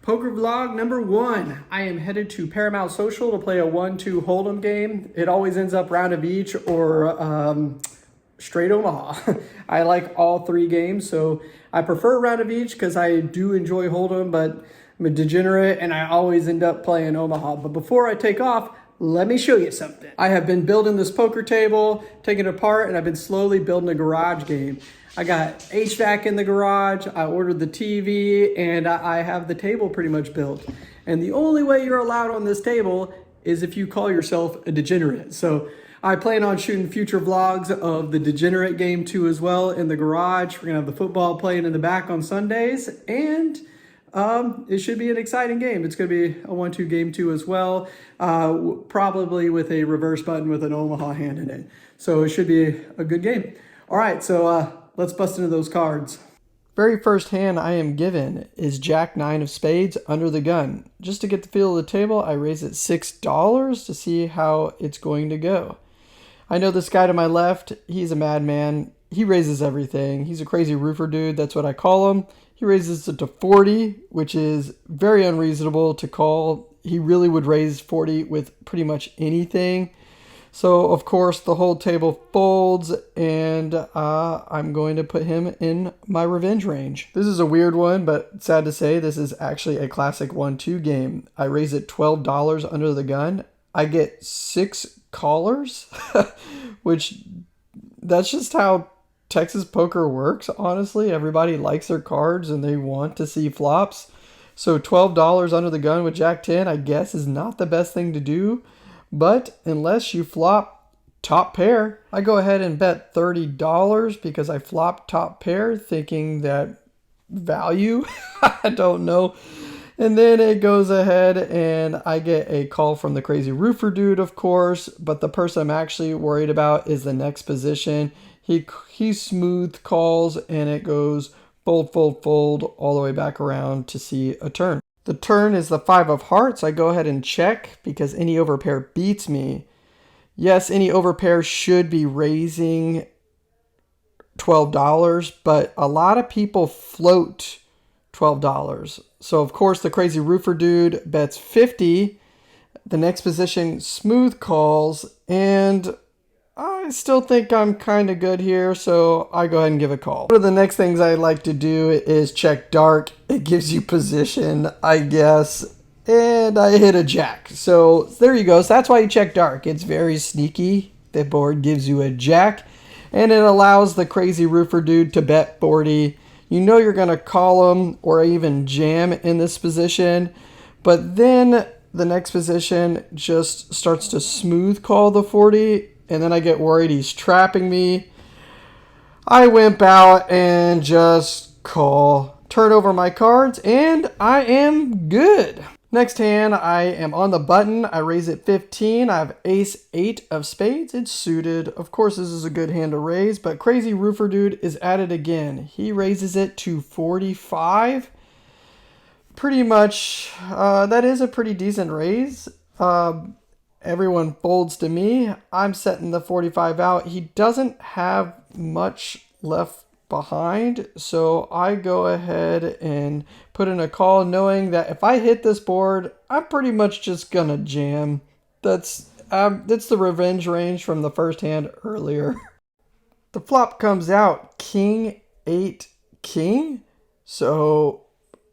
Poker vlog number 1. I am headed to Paramount Social to play a 1-2 Holdem game. It always ends up round of each or straight Omaha. I like all 3 games, so I prefer round of each because I do enjoy Holdem, but I'm a degenerate and I always end up playing Omaha. But before I take off, let me show you something. I have been building this poker table, taking it apart, and I've been slowly building a garage game. I got HVAC in the garage, I ordered the TV, and I have the table pretty much built. And the only way you're allowed on this table is if you call yourself a degenerate. So I plan on shooting future vlogs of the degenerate game too as well in the garage. We're gonna have the football playing in the back on Sundays, and it should be an exciting game. It's gonna be a 1-2 game too as well, probably with a reverse button with an Omaha hand in it. So it should be a good game. All right, so let's bust into those cards. Very first hand I am given is Jack 9 of spades under the gun. Just to get the feel of the table, I raise it $6 to see how it's going to go. I know this guy to my left, he's a madman. He raises everything. He's a crazy roofer dude, that's what I call him. He raises it to 40, which is very unreasonable to call. He really would raise 40 with pretty much anything. So, of course, the whole table folds, and I'm going to put him in my revenge range. This is a weird one, but sad to say, this is actually a classic 1-2 game. I raise it $12 under the gun. I get 6 callers, which that's just how Texas poker works, honestly. Everybody likes their cards, and they want to see flops. So $12 under the gun with Jack 10, I guess, is not the best thing to do. But unless you flop top pair, I go ahead and bet $30 because I flopped top pair thinking that value, I don't know. And then it goes ahead and I get a call from the crazy roofer dude, of course. But the person I'm actually worried about is the next position. He smooth calls and it goes fold, fold, fold all the way back around to see a turn. The turn is the 5 of hearts. I go ahead and check because any overpair beats me. Yes, any overpair should be raising $12, but a lot of people float $12. So, of course, the crazy roofer dude bets 50. The next position, smooth calls, and I still think I'm kind of good here, so I go ahead and give a call. One of the next things I like to do is check dark. It gives you position, I guess, and I hit a jack. So there you go. So that's why you check dark. It's very sneaky. The board gives you a jack, and it allows the crazy roofer dude to bet 40. You know you're going to call him or even jam in this position, but then the next position just starts to smooth call the 40. And then I get worried he's trapping me. I wimp out and just call. Turn over my cards and I am good. Next hand, I am on the button. I raise it 15. I have ace 8 of spades. It's suited. Of course, this is a good hand to raise, but crazy roofer dude is at it again. He raises it to 45. Pretty much, that is a pretty decent raise. Everyone folds to me. I'm setting the 45 out. He doesn't have much left behind, so I go ahead and put in a call knowing that if I hit this board, I'm pretty much just gonna jam. That's the revenge range from the first hand earlier. The flop comes out King 8 King, so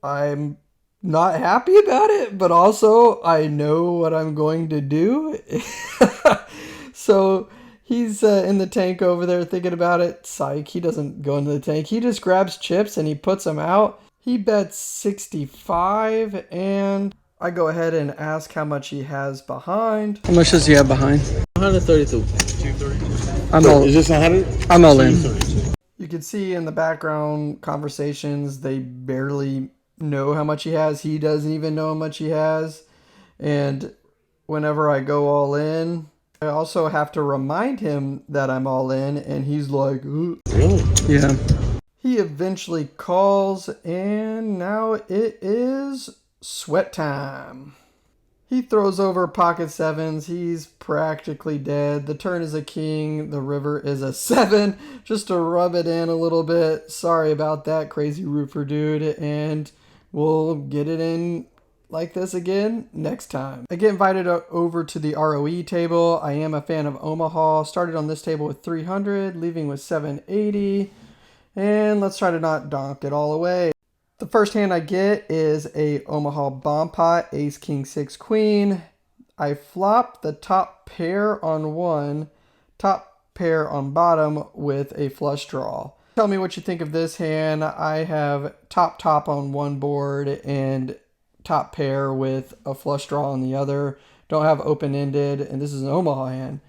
I'm not happy about it, but also I know what I'm going to do. So he's in the tank over there thinking about it. Psych, he doesn't go into the tank. He just grabs chips and he puts them out. He bets 65 and I go ahead and ask how much he has behind. How much does he have behind? 132. 230. I'm all, Is this 100? I'm all in. You can see in the background conversations, they barely know how much he has. He doesn't even know how much he has. And whenever I go all in, I also have to remind him that I'm all in, and he's like, ooh. Really? Yeah. He eventually calls, and now it is sweat time. He throws over pocket sevens. He's practically dead. The turn is a king. The river is a 7. Just to rub it in a little bit. Sorry about that, crazy roofer dude. And We'll get it in like this again next time. I get invited over to the ROE table. I am a fan of Omaha. Started on this table with 300, leaving with 780. And let's try to not donk it all away. The first hand I get is a Omaha bomb pot, ace, king, six, queen. I flop the top pair on one, top pair on bottom with a flush draw. Tell me what you think of this hand. I have top on one board and top pair with a flush draw on the other. Don't have open-ended, and this is an Omaha hand.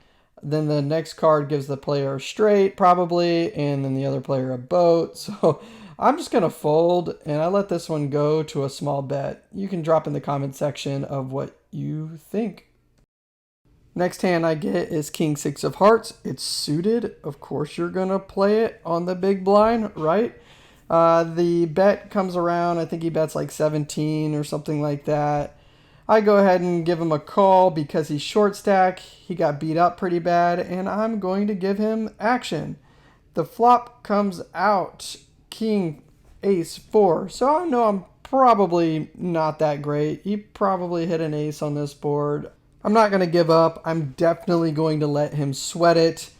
Then the next card gives the player a straight, probably, and then the other player a boat. So I'm just going to fold, and I let this one go to a small bet. You can drop in the comment section of what you think. Next hand I get is king six of hearts. It's suited. Of course you're going to play it on the big blind, right? The bet comes around. I think he bets like 17 or something like that. I go ahead and give him a call because he's short stack. He got beat up pretty bad, and I'm going to give him action. The flop comes out king ace four. So I know I'm probably not that great. He probably hit an ace on this board. I'm not going to give up. I'm definitely going to let him sweat it.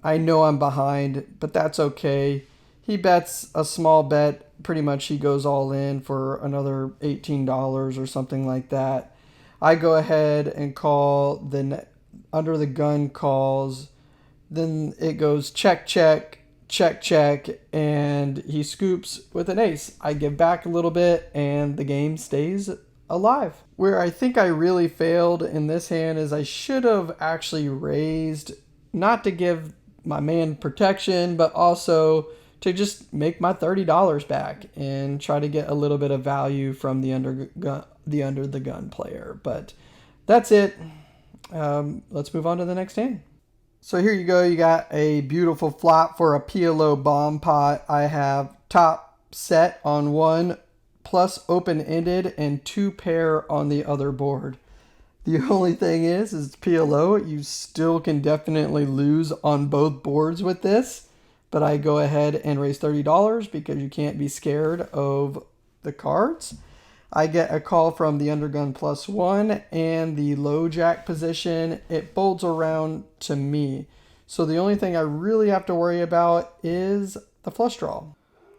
I know I'm behind, but that's okay. He bets a small bet. Pretty much he goes all in for another $18 or something like that. I go ahead and call, then under the gun calls. Then it goes check, check, check, check, and he scoops with an ace. I give back a little bit, and the game stays alive. Where I think I really failed in this hand is I should have actually raised, not to give my man protection, but also to just make my $30 back and try to get a little bit of value from the under the gun player. But that's it. Let's move on to the next hand. So here you go. You got a beautiful flop for a PLO bomb pot. I have top set on one, plus open-ended, and two pair on the other board. The only thing is PLO. You still can definitely lose on both boards with this, but I go ahead and raise $30 because you can't be scared of the cards. I get a call from the undergun plus one and the low jack position. It folds around to me. So the only thing I really have to worry about is the flush draw.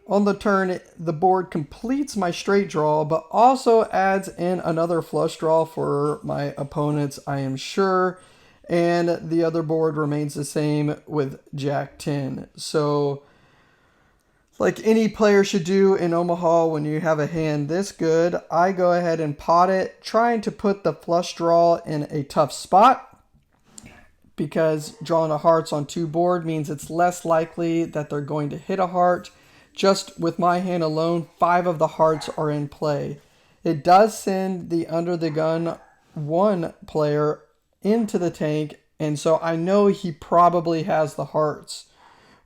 On the turn, the board completes my straight draw, but also adds in another flush draw for my opponents, I am sure. And the other board remains the same with Jack 10. So, like any player should do in Omaha when you have a hand this good, I go ahead and pot it, trying to put the flush draw in a tough spot, because drawing a hearts on two board means it's less likely that they're going to hit a heart. Just with my hand alone, 5 of the hearts are in play. It does send the under the gun one player into the tank, and so I know he probably has the hearts,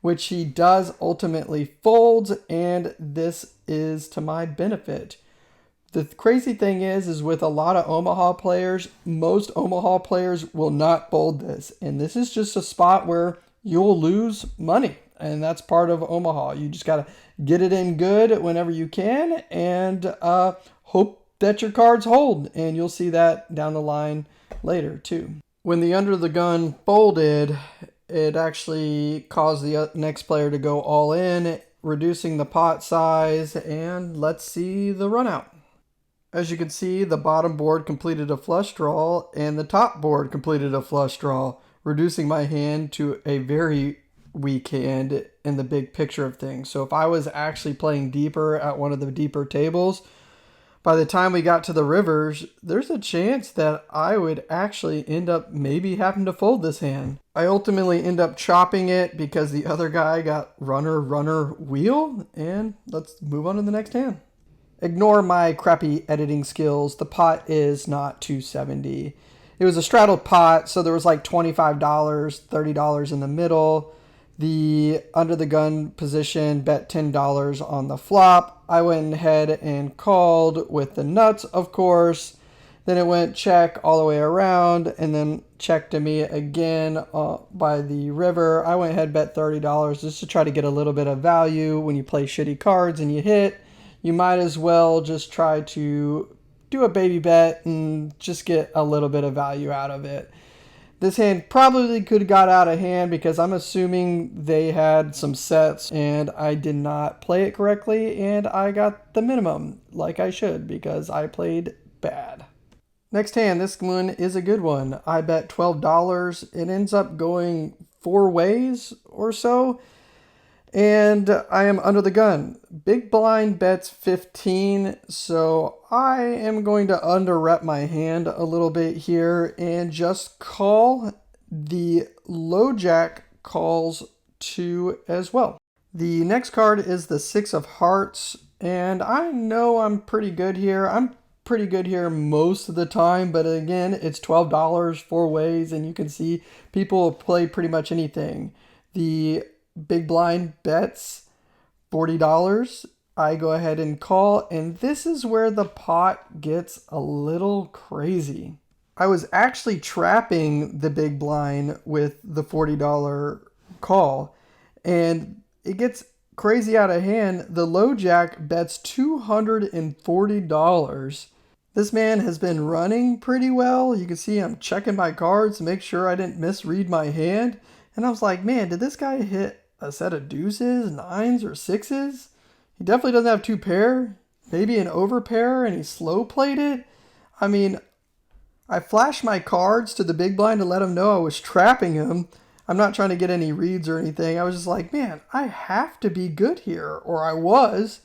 which he does ultimately folds, and this is to my benefit. The crazy thing is with a lot of Omaha players, most Omaha players will not fold this, and this is just a spot where you'll lose money. And that's part of Omaha. You just got to get it in good whenever you can and hope that your cards hold. And you'll see that down the line later too. When the under the gun folded, it actually caused the next player to go all in, reducing the pot size. And let's see the run out. As you can see, the bottom board completed a flush draw and the top board completed a flush draw, reducing my hand to a very weak hand in the big picture of things. So if I was actually playing deeper at one of the deeper tables, by the time we got to the rivers, there's a chance that I would actually end up maybe having to fold this hand. I ultimately end up chopping it because the other guy got runner wheel, and let's move on to the next hand. Ignore my crappy editing skills. The pot is not 270. It was a straddled pot, so there was like $25, $30 in the middle. The under the gun position bet $10 on the flop. I went ahead and called with the nuts, of course. Then it went check all the way around and then check to me again by the river. I went ahead bet $30 just to try to get a little bit of value. When you play shitty cards and you hit, you might as well just try to do a baby bet and just get a little bit of value out of it. This hand probably could have got out of hand because I'm assuming they had some sets and I did not play it correctly and I got the minimum like I should because I played bad. Next hand, this one is a good one. I bet $12. It ends up going 4 ways or so. And I am under the gun. Big blind bets 15, so I am going to under-rep my hand a little bit here and just call. The low jack calls 2 as well. The next card is the 6 of hearts, and I know I'm pretty good here. I'm pretty good here most of the time, but again, it's $12 4 ways, and you can see people play pretty much anything. The big blind bets $40. I go ahead and call, and this is where the pot gets a little crazy. I was actually trapping the big blind with the $40 call, and it gets crazy out of hand. The low jack bets $240. This man has been running pretty well. You can see I'm checking my cards to make sure I didn't misread my hand. And I was like, man, did this guy hit a set of deuces, 9s, or 6s? He definitely doesn't have 2 pair. Maybe an overpair, and he slow played it. I mean, I flashed my cards to the big blind to let him know I was trapping him. I'm not trying to get any reads or anything. I was just like, man, I have to be good here, or I was.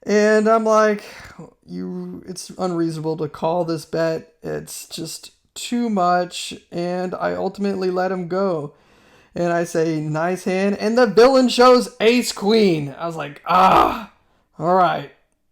And I'm like, it's unreasonable to call this bet. It's just too much, and I ultimately let him go. And I say, nice hand. And the villain shows ace queen. I was like, all right,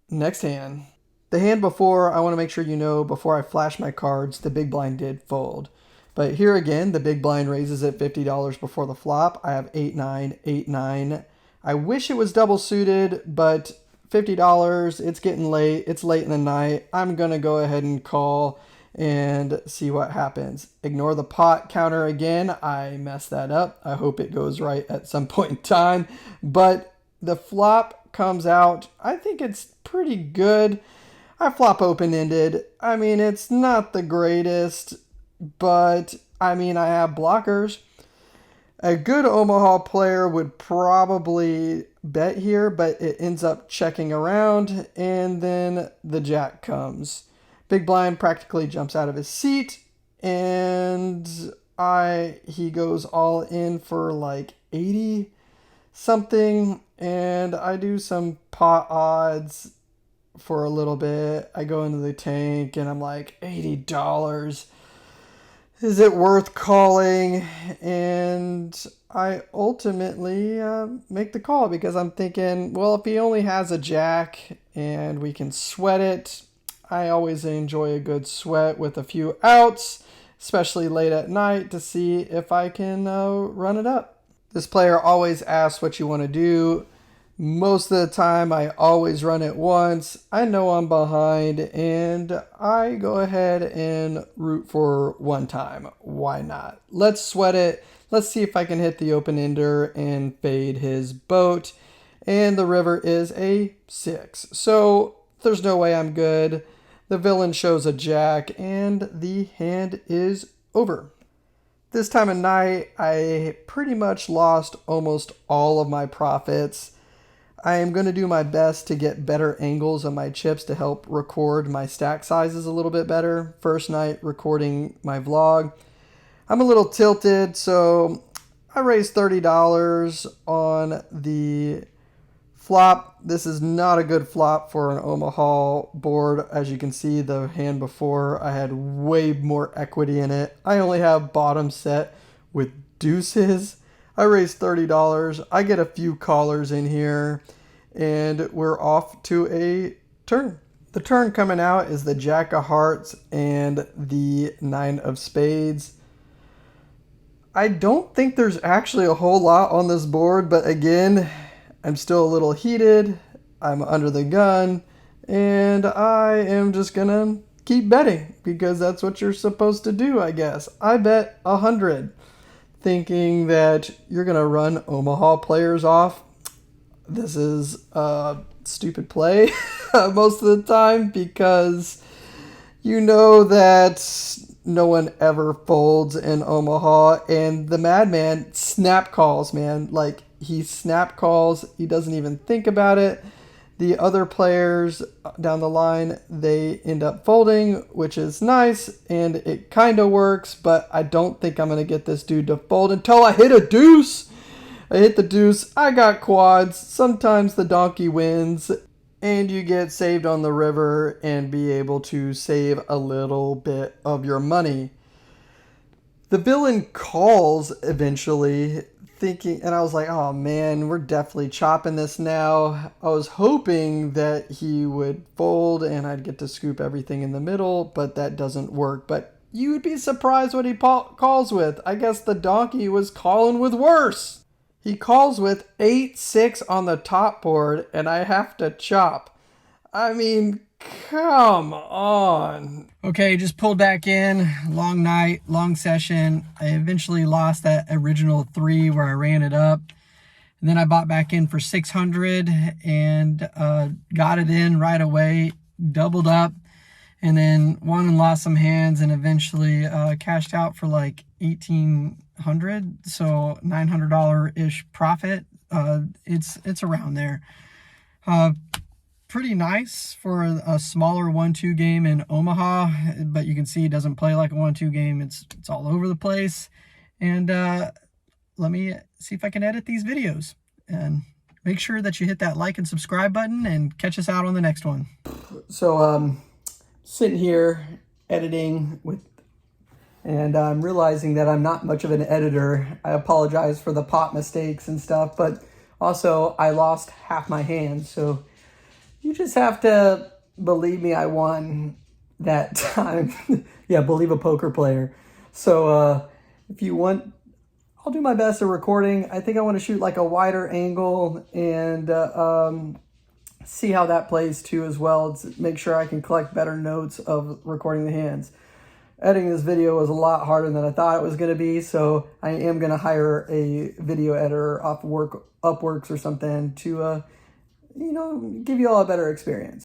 next hand. The hand before, I want to make sure you know, before I flash my cards, the big blind did fold. But here again, the big blind raises it $50 before the flop. I have 8-9, 8-9. I wish it was double suited, but $50, it's getting late. It's late in the night. I'm going to go ahead and call and see what happens. Ignore the pot counter again. I messed that up. I hope it goes right at some point in time. But the flop comes out. I think it's pretty good. I flop open-ended. I mean, it's not the greatest, but I mean, I have blockers. A good Omaha player would probably bet here, but it ends up checking around, and then the jack comes. Big blind practically jumps out of his seat, and he goes all in for like 80 something, and I do some pot odds for a little bit. I go into the tank, and I'm like, $80. Is it worth calling? And I ultimately make the call because I'm thinking, well, if he only has a jack and we can sweat it, I always enjoy a good sweat with a few outs, especially late at night, to see if I can run it up. This player always asks what you want to do. Most of the time, I always run it once. I know I'm behind, and I go ahead and root for one time. Why not? Let's sweat it. Let's see if I can hit the open-ender and fade his boat. And the river is a 6. So there's no way I'm good. The villain shows a jack, and the hand is over. This time of night, I pretty much lost almost all of my profits. I am going to do my best to get better angles on my chips to help record my stack sizes a little bit better. First night recording my vlog. I'm a little tilted, so I raised $30 on the flop. This is not a good flop for an Omaha board. As you can see, the hand before, I had way more equity in it. I only have bottom set with deuces. I raised $30. I get a few callers in here, and we're off to a turn. The turn coming out is the Jack of Hearts and the 9 of Spades. I don't think there's actually a whole lot on this board, but again, I'm still a little heated. I'm under the gun, and I am just gonna keep betting because that's what you're supposed to do, I guess. I bet 100. Thinking that you're going to run Omaha players off. This is stupid play most of the time, because you know that no one ever folds in Omaha, and the madman snap calls, man. Like, he snap calls, he doesn't even think about it. The other players down the line, they end up folding, which is nice, and it kind of works, but I don't think I'm going to get this dude to fold until I hit a deuce. I hit the deuce, I got quads, sometimes the donkey wins, and you get saved on the river and be able to save a little bit of your money. The villain calls eventually, thinking, and I was like, oh man, we're definitely chopping this now. I was hoping that he would fold and I'd get to scoop everything in the middle, but that doesn't work. But you would be surprised what he calls with. I guess the donkey was calling with worse. He calls with 8-6 on the top board, and I have to chop. I mean, come on. Okay, just pulled back in. Long night, long session. I eventually lost that original 3 where I ran it up. And then I bought back in for 600 and got it in right away, doubled up, and then won and lost some hands, and eventually cashed out for like 1,800, so $900-ish profit. It's around there. Pretty nice for a smaller 1-2 game in Omaha, but you can see it doesn't play like a 1-2 game. It's all over the place. And let me see if I can edit these videos, and make sure that you hit that like and subscribe button, and catch us out on the next one. So sitting here editing and I'm realizing that I'm not much of an editor. I apologize for the pot mistakes and stuff, but also I lost half my hand, so you just have to believe me, I won that time. Yeah, believe a poker player. So if you want, I'll do my best at recording. I think I want to shoot like a wider angle and see how that plays too as well. To make sure I can collect better notes of recording the hands. Editing this video was a lot harder than I thought it was going to be, so I am going to hire a video editor off Upworks or something to, give you all a better experience.